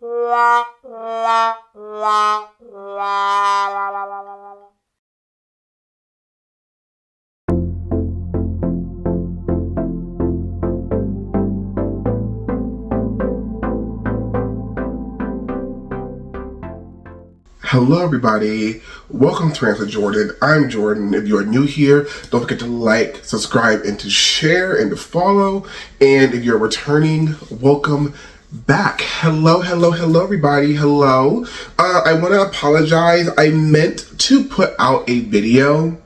Hello everybody, welcome to Rant with Jordan. I'm Jordan. If you are new here, don't forget to like, subscribe, and to share and to follow. And if you're returning, welcome back. Hello everybody, hello. I want to apologize. I meant to put out a video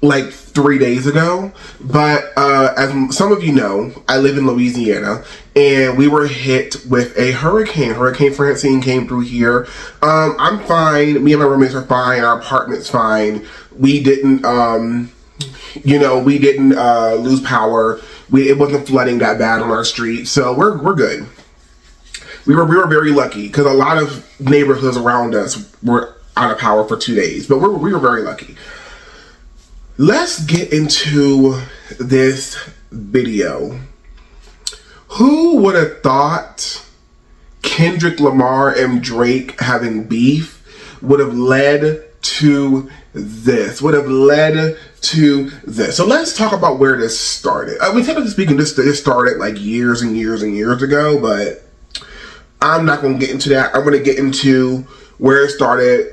like 3 days ago, but as some of you know, I live in Louisiana, and we were hit with a hurricane. Hurricane Francine came through here. I'm fine. Me and my roommates are fine. Our apartment's fine. We didn't, we didn't lose power. It wasn't flooding that bad on our street, so we're good. We were very lucky because a lot of neighborhoods around us were out of power for 2 days, but we were very lucky. Let's get into this video. Who would have thought Kendrick Lamar and Drake having beef would have led to this? So let's talk about where this started. Technically speaking, this started like years and years and years ago, but I'm not going to get into that. I'm going to get into where it started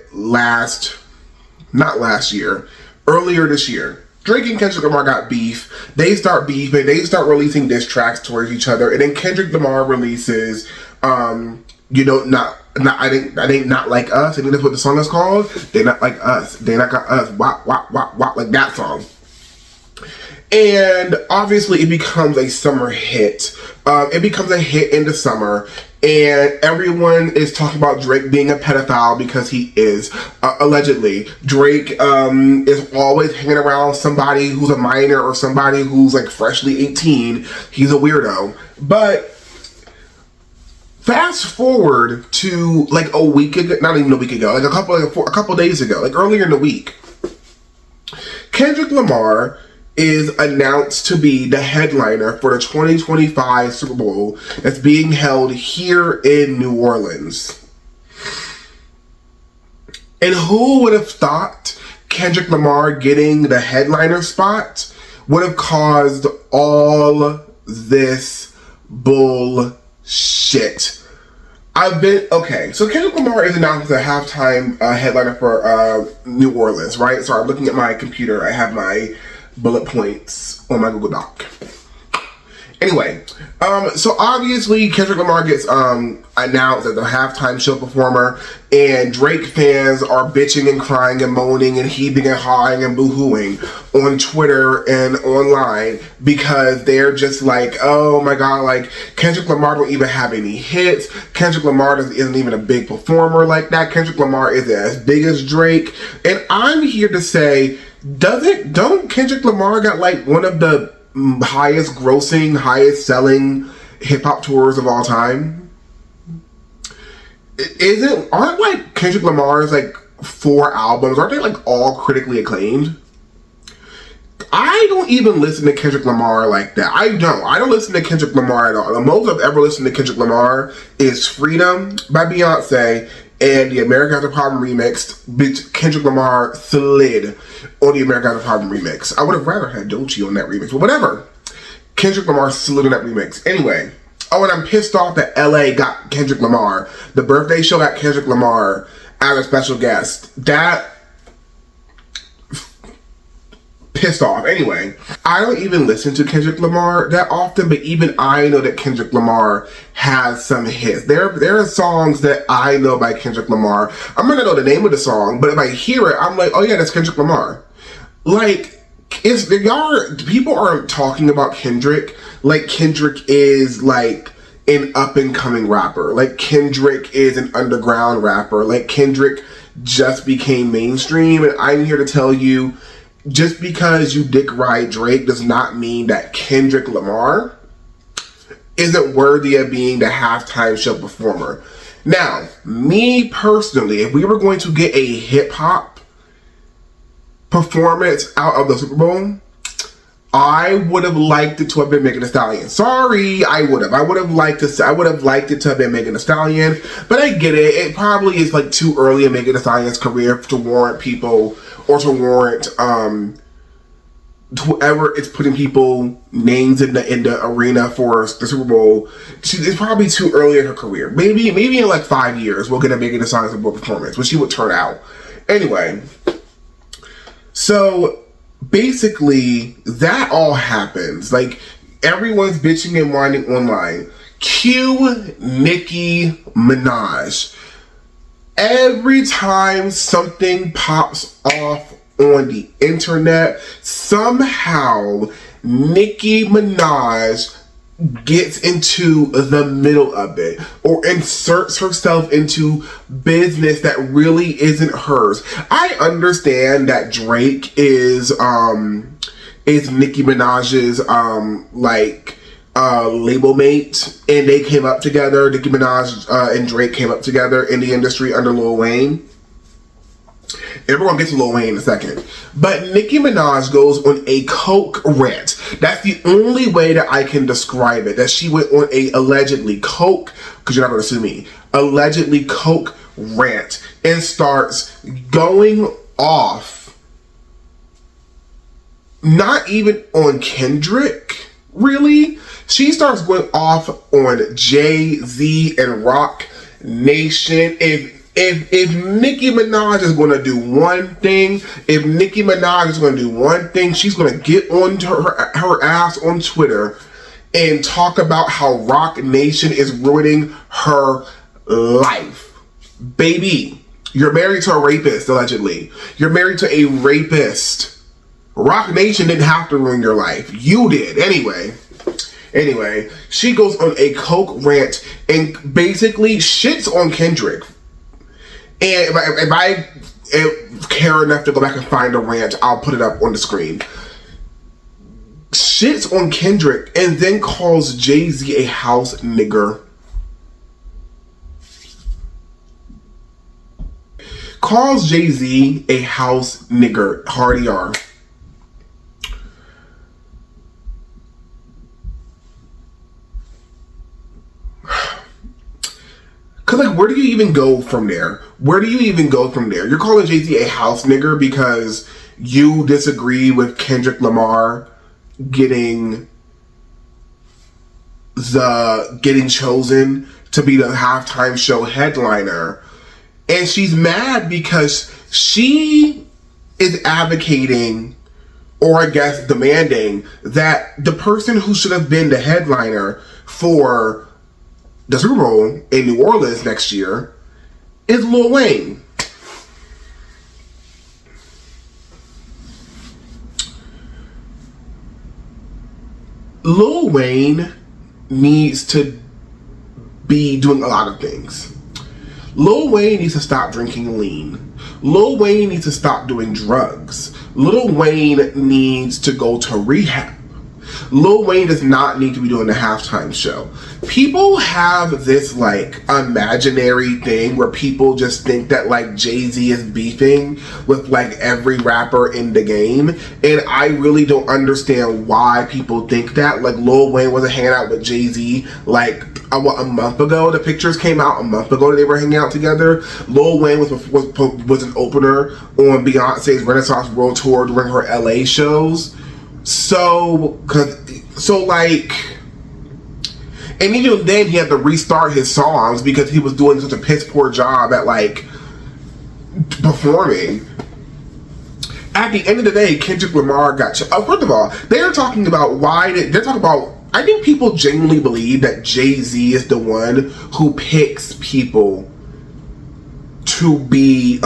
earlier this year. Drake and Kendrick Lamar got beef. They start beefing. They start releasing diss tracks towards each other, and then Kendrick Lamar releases, I think not like us. I think that's what the song is called. They not like us. They not got us. Wop wop wop wop, like that song. And obviously, it becomes a summer hit. It becomes a hit in the summer. And everyone is talking about Drake being a pedophile because he is, allegedly. Drake is always hanging around somebody who's a minor or somebody who's like freshly 18. He's a weirdo. But fast forward to like a week ago, not even a week ago, like a couple days ago, like earlier in the week, Kendrick Lamar is announced to be the headliner for the 2025 Super Bowl that's being held here in New Orleans. And who would have thought Kendrick Lamar getting the headliner spot would have caused all this bullshit? So Kendrick Lamar is announced as a halftime headliner for New Orleans, right? So I'm looking at my computer. I have my bullet points on my Google Doc. Anyway, so obviously Kendrick Lamar gets announced as the halftime show performer, and Drake fans are bitching and crying and moaning and heaving and hawing and boo-hooing on Twitter and online because they're just like, oh my god, like Kendrick Lamar don't even have any hits. Kendrick Lamar isn't even a big performer like that. Kendrick Lamar isn't as big as Drake. And I'm here to say, don't Kendrick Lamar got like one of the highest grossing, highest selling hip hop tours of all time? Aren't like Kendrick Lamar's like 4 albums, aren't they like all critically acclaimed? I don't even listen to Kendrick Lamar like that. I don't listen to Kendrick Lamar at all. The most I've ever listened to Kendrick Lamar is Freedom by Beyonce and the America Has a Problem remix, which Kendrick Lamar slid on the America Has a Problem remix. I would have rather had Dolce on that remix, but whatever. Kendrick Lamar slid on that remix. Anyway, and I'm pissed off that LA got Kendrick Lamar. The birthday show got Kendrick Lamar as a special guest. That pissed off. Anyway, I don't even listen to Kendrick Lamar that often, but even I know that Kendrick Lamar has some hits. There are songs that I know by Kendrick Lamar. I'm not gonna know the name of the song, but if I hear it, I'm like, oh yeah, that's Kendrick Lamar. Like, people aren't talking about Kendrick like Kendrick is like an up and coming rapper. Like Kendrick is an underground rapper. Like Kendrick just became mainstream, and I'm here to tell you, just because you dick ride Drake does not mean that Kendrick Lamar isn't worthy of being the halftime show performer. Now, me personally, if we were going to get a hip hop performance out of the Super Bowl, I would have liked it to have been Megan Thee Stallion. Sorry, I would have. I would have liked it to have been Megan Thee Stallion. But I get it. It probably is like too early in Megan Thee Stallion's career to warrant people, or to warrant whoever is putting people names in the arena for the Super Bowl. It's probably too early in her career. Maybe in like 5 years we'll get a Megan Thee Stallion Super Bowl performance, which she would turn out. Anyway, so basically, that all happens. Like, everyone's bitching and whining online. Cue Nicki Minaj. Every time something pops off on the internet, somehow Nicki Minaj gets into the middle of it, or inserts herself into business that really isn't hers. I understand that Drake is Nicki Minaj's label mate, and they came up together. Nicki Minaj and Drake came up together in the industry under Lil Wayne. And we're going to get to Lil Wayne in a second. But Nicki Minaj goes on a coke rant. That's the only way that I can describe it. That she went on a allegedly coke, because you're not going to sue me, allegedly coke rant, and starts going off, not even on Kendrick, really. She starts going off on Jay-Z and Rock Nation. If Nicki Minaj is going to do one thing, she's going to get onto her ass on Twitter and talk about how Rock Nation is ruining her life. Baby, you're married to a rapist, allegedly. You're married to a rapist. Rock Nation didn't have to ruin your life. You did. Anyway, she goes on a coke rant and basically shits on Kendrick. And if I care enough to go back and find a rant, I'll put it up on the screen. Shits on Kendrick and then calls Jay-Z a house nigger. Calls Jay-Z a house nigger. Hard ER. Because, like, where do you even go from there? You're calling Jay-Z a house nigger because you disagree with Kendrick Lamar getting chosen to be the halftime show headliner. And she's mad because she is advocating, or I guess demanding, that the person who should have been the headliner for the Super Bowl in New Orleans next year is Lil Wayne. Lil Wayne needs to be doing a lot of things. Lil Wayne needs to stop drinking lean. Lil Wayne needs to stop doing drugs. Lil Wayne needs to go to rehab. Lil Wayne does not need to be doing the halftime show. People have this like imaginary thing where people just think that like Jay-Z is beefing with like every rapper in the game, and I really don't understand why people think that. Like, Lil Wayne wasn't hanging out with Jay-Z like a month ago. The pictures came out a month ago that they were hanging out together. Lil Wayne was an opener on Beyonce's Renaissance World Tour during her LA shows. So like, and even then he had to restart his songs because he was doing such a piss poor job at like performing. At the end of the day, Kendrick Lamar got first of all, they're talking about I think people genuinely believe that Jay-Z is the one who picks people to be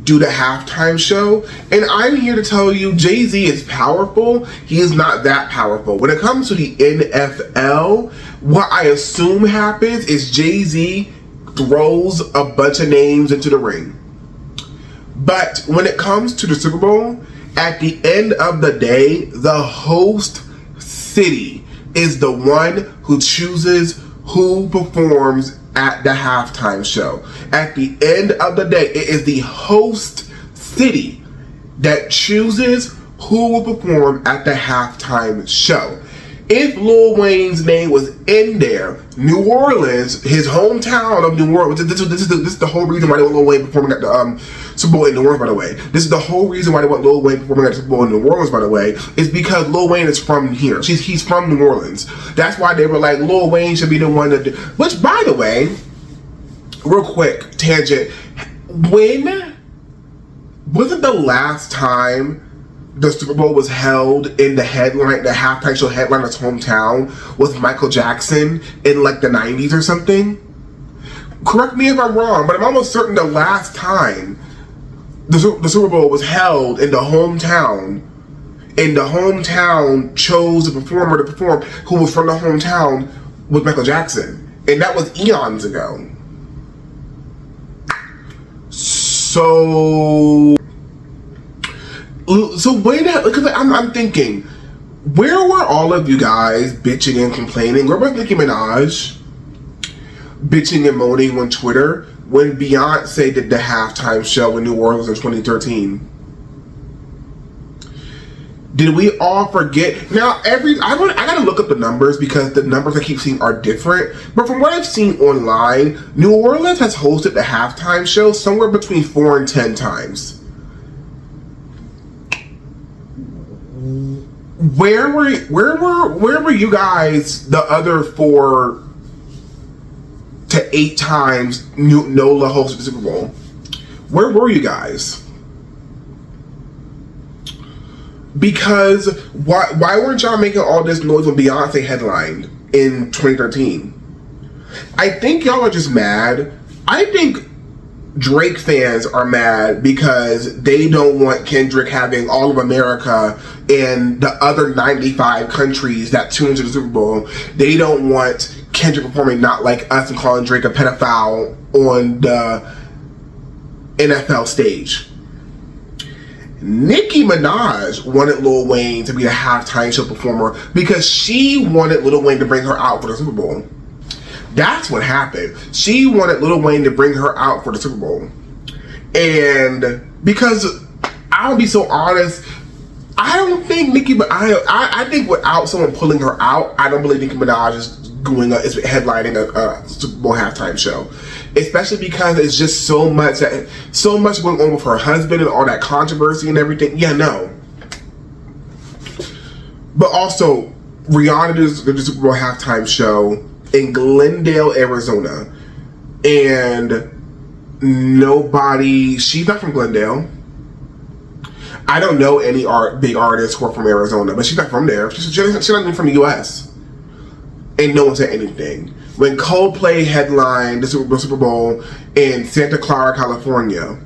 do the halftime show. And I'm here to tell you, Jay-Z is powerful. He is not that powerful. When it comes to the NFL, what I assume happens is Jay-Z throws a bunch of names into the ring. But when it comes to the Super Bowl, at the end of the day, the host city is the one who chooses who performs at the halftime show. At the end of the day, it is the host city. that chooses who will perform at the halftime show. If Lil Wayne's name was in there, New Orleans, his hometown of New Orleans, this is the whole reason why they want Lil Wayne performing at the Super Bowl in New Orleans, by the way. This is the whole reason why they want Lil Wayne performing at the Super Bowl in New Orleans, by the way, is because Lil Wayne is from here. He's from New Orleans. That's why they were like, Lil Wayne should be the one to do. Which, by the way, real quick, tangent, when wasn't the last time the Super Bowl was held in the halftime show headliner's hometown was Michael Jackson in like the 90s or something? Correct me if I'm wrong, but I'm almost certain the last time the Super Bowl was held in the hometown, chose the performer to perform who was from the hometown was Michael Jackson. And that was eons ago. So wait, because I'm thinking, where were all of you guys bitching and complaining? Where was Nicki Minaj bitching and moaning on Twitter when Beyonce did the halftime show in New Orleans in 2013? Did we all forget? Now, I gotta look up the numbers because the numbers I keep seeing are different. But from what I've seen online, New Orleans has hosted the halftime show somewhere between 4 and 10 times. Where were you guys the other 4 to 8 times NOLA hosted the Super Bowl? Where were you guys? Because why weren't y'all making all this noise when Beyonce headlined in 2013? I think y'all are just mad. I think Drake fans are mad because they don't want Kendrick having all of America and the other 95 countries that tune into the Super Bowl. They don't want Kendrick performing Not Like Us and calling Drake a pedophile on the NFL stage. Nicki Minaj wanted Lil Wayne to be the halftime show performer because she wanted Lil Wayne to bring her out for the Super Bowl. That's what happened. She wanted Lil Wayne to bring her out for the Super Bowl. And because I'll be so honest, I don't think I think without someone pulling her out, I don't believe Nicki Minaj is headlining a Super Bowl halftime show. Especially because it's just so much going on with her husband and all that controversy and everything. Yeah, no. But also, Rihanna did the Super Bowl halftime show in Glendale, Arizona. And she's not from Glendale. I don't know any big artists who are from Arizona, but she's not from there. She's not even from the US. And no one said anything. When Coldplay headlined the Super Bowl in Santa Clara, California,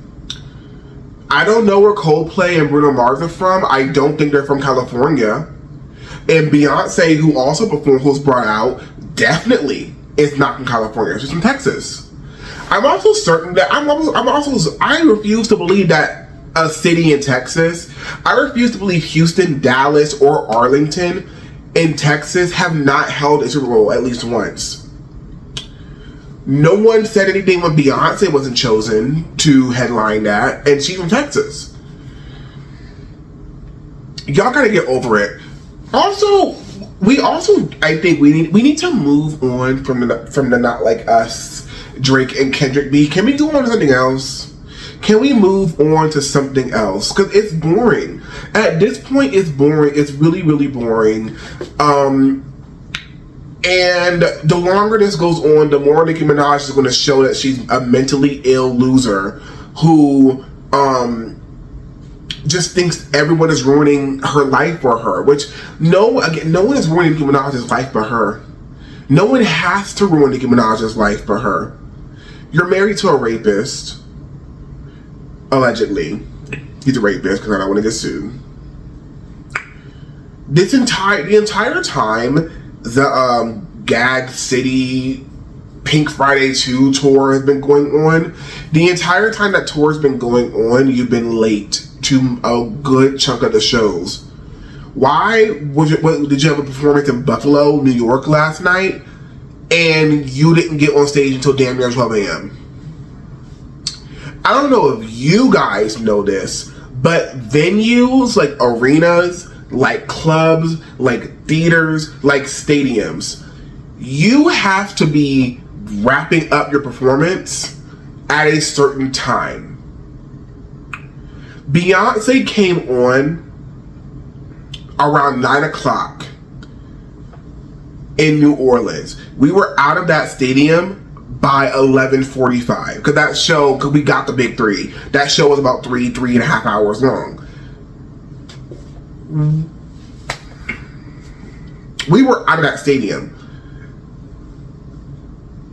I don't know where Coldplay and Bruno Mars are from. I don't think they're from California. And Beyonce, who also performed, who's brought out, definitely is not from California. She's from Texas. I'm also certain that I refuse to believe that a city in Texas, I refuse to believe Houston, Dallas, or Arlington in Texas have not held a Super Bowl at least once. No one said anything when Beyonce wasn't chosen to headline that, and she's from Texas. Y'all gotta get over it. Also, I think we need to move on from the Not Like Us, Drake and Kendrick B. Can we go on to something else? Can we move on to something else? Because it's boring. At this point, it's boring. It's really, really boring. And the longer this goes on, the more Nicki Minaj is going to show that she's a mentally ill loser who just thinks everyone is ruining her life for her. Which no one is ruining Nicki Minaj's life but her. No one has to ruin Nicki Minaj's life for her. You're married to a rapist. Allegedly. He's a rapist because I don't want to get sued. The entire time, the Gag City Pink Friday 2 tour has been going on. The entire time that tour has been going on, you've been late to a good chunk of the shows. Why? Did you have a performance in Buffalo, New York last night, and you didn't get on stage until damn near 12 a.m.? I don't know if you guys know this, But venues like arenas, like clubs, like theaters, like stadiums, you have to be wrapping up your performance at a certain time. Beyonce came on around 9 o'clock in New Orleans. We were out of that stadium by 11:45 because we got the big three. That show was about three and a half hours long. We were out of that stadium.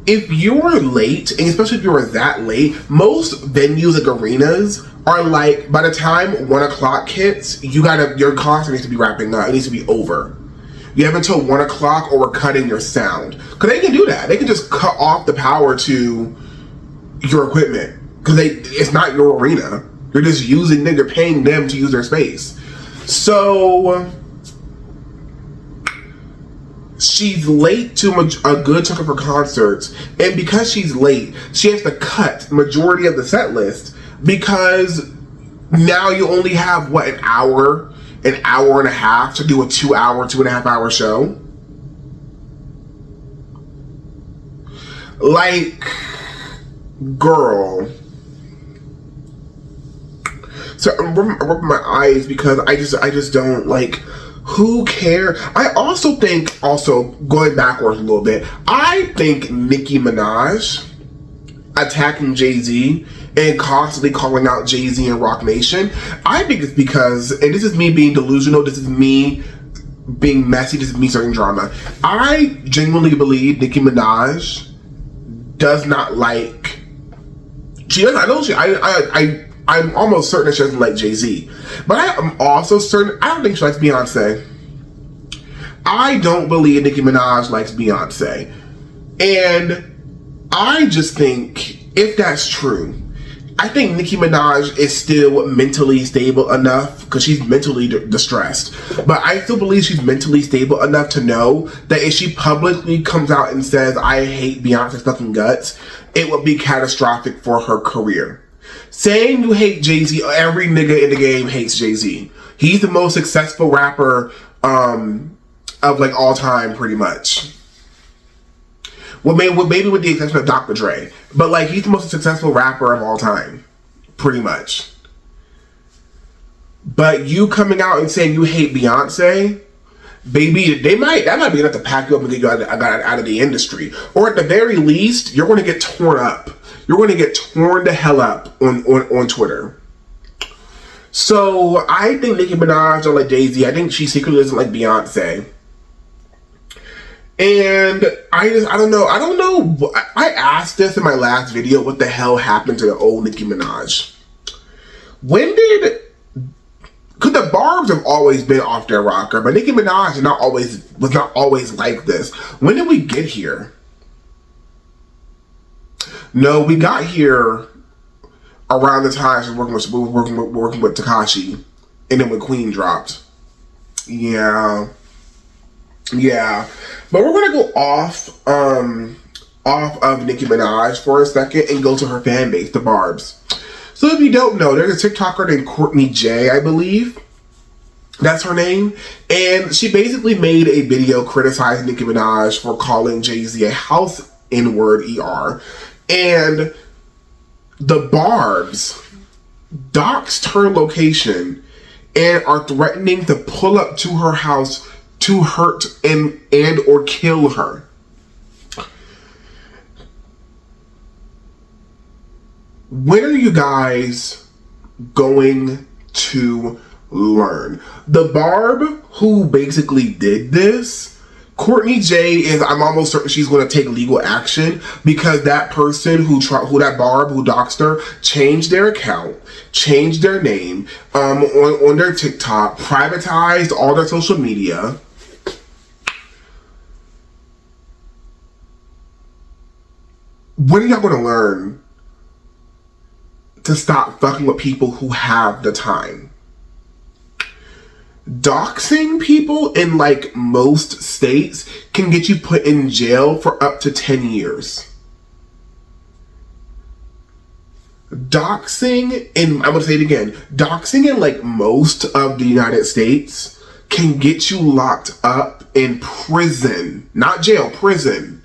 If you're late, and especially if you're that late, most venues like arenas are like, by the time 1 o'clock hits, your concert needs to be wrapping up. It needs to be over. You have until 1 o'clock or we're cutting your sound. Because they can do that. They can just cut off the power to your equipment. Because it's not your arena. You're just you're paying them to use their space. So she's late to a good chunk of her concerts. And because she's late, she has to cut majority of the set list. Because now you only have, an hour and a half to do a 2.5 hour show. Like, girl. So I'm rubbing my eyes because I just don't, like, who cares? I also think, going backwards a little bit, I think Nicki Minaj attacking Jay-Z and constantly calling out Jay-Z and Rock Nation, I think it's because, and this is me being delusional, this is me being messy, this is me starting drama. I genuinely believe Nicki Minaj does not like, I'm almost certain that she doesn't like Jay-Z. But I am also certain, I don't think she likes Beyonce. I don't believe Nicki Minaj likes Beyonce. And I just think, if that's true, I think Nicki Minaj is still mentally stable enough, because she's mentally distressed, but I still believe she's mentally stable enough to know that if she publicly comes out and says, I hate Beyonce's fucking guts, it would be catastrophic for her career. Saying you hate Jay-Z, every nigga in the game hates Jay-Z. He's the most successful rapper of like all time, pretty much. Well, maybe with the exception of Dr. Dre. But, like, he's the most successful rapper of all time. Pretty much. But you coming out and saying you hate Beyonce, baby, that might be enough to pack you up and get you out of the industry. Or at the very least, you're going to get torn up. You're going to get torn the hell up on Twitter. So, I think Nicki Minaj don't like Jay-Z. I think she secretly doesn't like Beyonce. And I don't know. I asked this in my last video, what the hell happened to the old Nicki Minaj? Because the Barbs have always been off their rocker, but Nicki Minaj was not always like this. When did we get here? No, we got here around the time she was working with Tekashi, and then when Queen dropped. Yeah. But we're gonna go off of Nicki Minaj for a second and go to her fan base, the Barbs. So if you don't know, there's a TikToker named Courtney J, I believe. That's her name. And she basically made a video criticizing Nicki Minaj for calling Jay-Z a house N-word ER. And the Barbs doxed her location and are threatening to pull up to her house to hurt and or kill her. When are you guys going to learn? The Barb who basically did this, Courtney J, I'm almost certain she's going to take legal action because that person that Barb who doxed her changed their account, changed their name on their TikTok, privatized all their social media. When are y'all going to learn to stop fucking with people who have the time? Doxing people in like most states can get you put in jail for up to 10 years. doxing, and I'm gonna say it again, doxing in like most of the United States can get you locked up in prison, not jail, prison,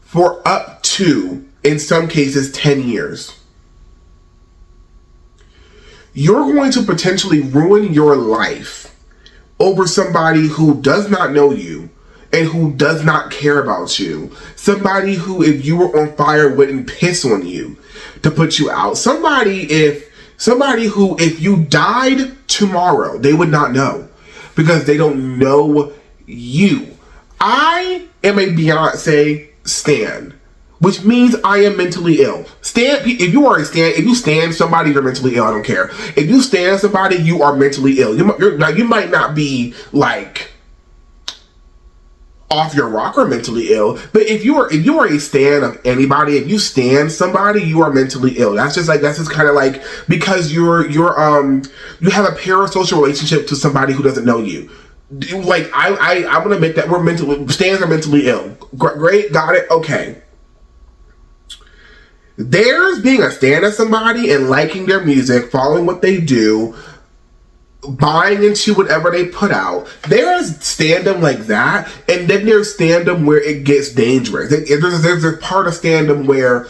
for up to, in some cases, 10 years. You're going to potentially ruin your life over somebody who does not know you and who does not care about you. Somebody who, if you were on fire, wouldn't piss on you to put you out. Somebody who, if you died tomorrow, they would not know because they don't know you. I am a Beyonce stan, which means I am mentally ill. If you stan somebody, you're mentally ill. I don't care. If you stan somebody, you are mentally ill. You might not be like off your rocker mentally ill, but if you are a stan of anybody, if you stan somebody, you are mentally ill. That's just kind of like because you have a parasocial relationship to somebody who doesn't know you. Like I'm gonna admit that stans are mentally ill. Great, got it, okay. There's being a stan of somebody and liking their music, following what they do, buying into whatever they put out. There's standum like that, and then there's standum where it gets dangerous. There's a part of standum where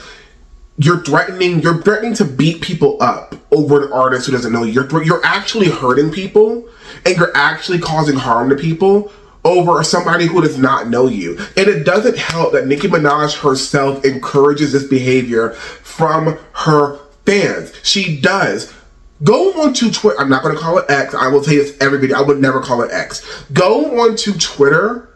you're threatening to beat people up over an artist who doesn't know you. You're actually hurting people, and you're actually causing harm to people over somebody who does not know you. And it doesn't help that Nicki Minaj herself encourages this behavior from her fans. She does. Go onto Twitter. I'm not going to call it X. I will tell you this every video. I would never call it X. Go onto Twitter,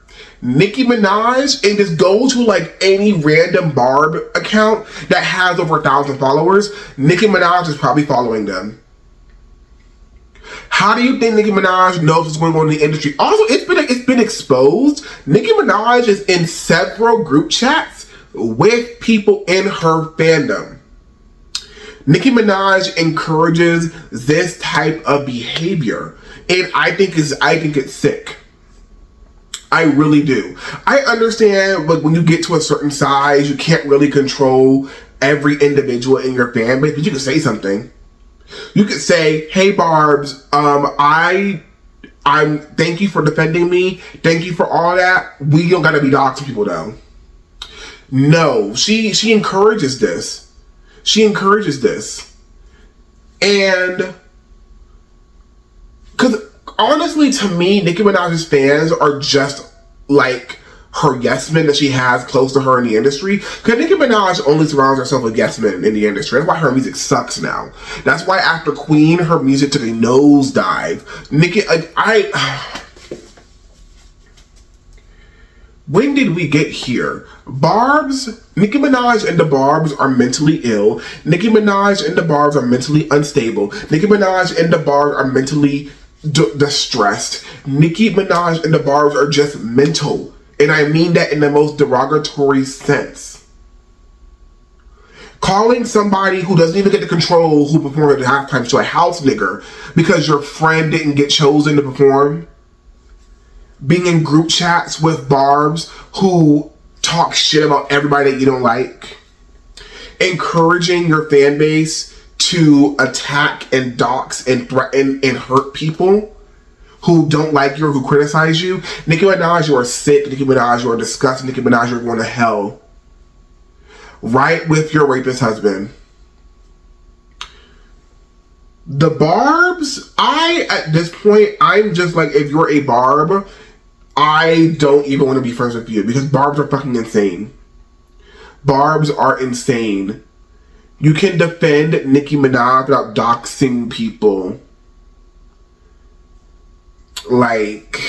Nicki Minaj, and just go to like any random Barb account that has over 1,000 followers. Nicki Minaj is probably following them. How do you think Nicki Minaj knows what's going on in the industry? Also, it's been exposed. Nicki Minaj is in several group chats with people in her fandom. Nicki Minaj encourages this type of behavior, and I think it's sick. I really do. I understand, like, when you get to a certain size, you can't really control every individual in your fan base, but you can say something. You could say, "Hey, Barbs, I'm thank you for defending me. Thank you for all that. We don't gotta be doxing people though." No, she encourages this. She encourages this. And because honestly, to me, Nicki Minaj's fans are just like her yes men that she has close to her in the industry. Because Nicki Minaj only surrounds herself with yes men in the industry. That's why her music sucks now. That's why after Queen, her music took a nosedive. When did we get here? Barbs, Nicki Minaj and the Barbs are mentally ill. Nicki Minaj and the Barbs are mentally unstable. Nicki Minaj and the Barbs are mentally distressed. Nicki Minaj and the Barbs are just mental. And I mean that in the most derogatory sense. Calling somebody who doesn't even get to control who performed at the halftime show a house nigger because your friend didn't get chosen to perform. Being in group chats with Barbs who talk shit about everybody that you don't like. Encouraging your fan base to attack and dox and threaten and hurt people who don't like you or who criticize you. Nicki Minaj, you are sick. Nicki Minaj, you are disgusting. Nicki Minaj, you're going to hell. Right with your rapist husband. The Barbs, at this point, I'm just like, if you're a Barb, I don't even want to be friends with you because Barbs are fucking insane. Barbs are insane. You can defend Nicki Minaj without doxing people. Like,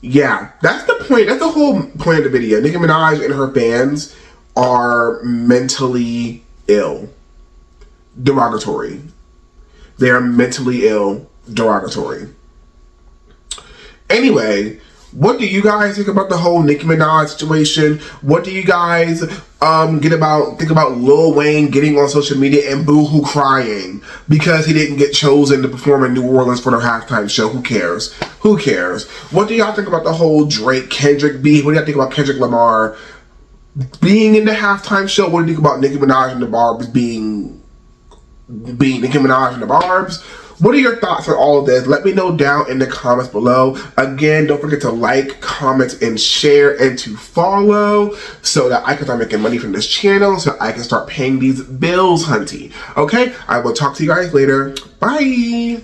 yeah, that's the point. That's the whole point of the video. Nicki Minaj and her fans are mentally ill. Derogatory. They are mentally ill. Derogatory. Anyway, what do you guys think about the whole Nicki Minaj situation? What do you guys think about Lil Wayne getting on social media and boo-hoo crying because he didn't get chosen to perform in New Orleans for their halftime show? Who cares? Who cares? What do y'all think about the whole Drake Kendrick beef? What do y'all think about Kendrick Lamar being in the halftime show. What do you think about Nicki Minaj and the Barbs being Nicki Minaj and the Barbs? What are your thoughts on all of this? Let me know down in the comments below. Again, don't forget to like, comment, and share, and to follow so that I can start making money from this channel, so I can start paying these bills, hunty. Okay? I will talk to you guys later. Bye!